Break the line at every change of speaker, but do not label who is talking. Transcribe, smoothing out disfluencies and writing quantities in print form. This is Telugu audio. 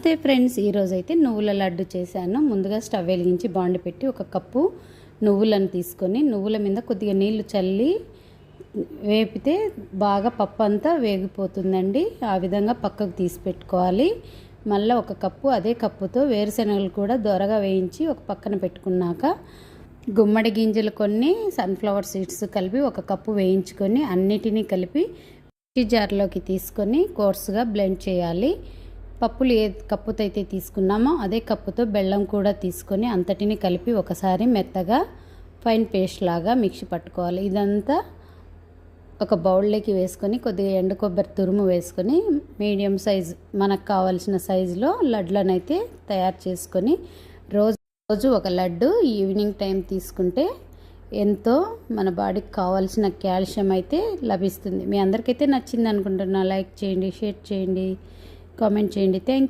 నమస్తే ఫ్రెండ్స్, ఈరోజైతే నువ్వుల లడ్డు చేశాను. ముందుగా స్టవ్ వెలిగించి బాండి పెట్టి ఒక కప్పు నువ్వులను తీసుకొని నువ్వుల మీద కొద్దిగా నీళ్లు చల్లి వేపితే బాగా పప్పు అంతా వేగిపోతుందండి. ఆ విధంగా పక్కకు తీసి పెట్టుకోవాలి. మళ్ళీ ఒక కప్పు అదే కప్పుతో వేరుశనగలు కూడా దొరగా వేయించి ఒక పక్కన పెట్టుకున్నాక గుమ్మడి గింజలు కొన్ని సన్ఫ్లవర్ సీడ్స్ కలిపి ఒక కప్పు వేయించుకొని అన్నిటినీ కలిపి మిక్సీ జార్లోకి తీసుకొని కోర్సుగా బ్లెండ్ చేయాలి. పప్పులు ఏ కప్పుతో అయితే తీసుకున్నామో అదే కప్పుతో బెల్లం కూడా తీసుకొని అంతటిని కలిపి ఒకసారి మెత్తగా ఫైన్ పేస్ట్ లాగా మిక్సీ పట్టుకోవాలి. ఇదంతా ఒక బౌల్లోకి వేసుకొని కొద్దిగా ఎండు కొబ్బరి తురుము వేసుకొని మీడియం సైజు మనకు కావాల్సిన సైజులో లడ్లను అయితే తయారు చేసుకొని రోజు ఒక లడ్డు ఈవినింగ్ టైం తీసుకుంటే ఎంతో మన బాడీకి కావాల్సిన కాల్షియం అయితే లభిస్తుంది. మీ అందరికైతే నచ్చింది అనుకుంటున్నా. లైక్ చేయండి, షేర్ చేయండి, కామెంట్ చేయండి. థ్యాంక్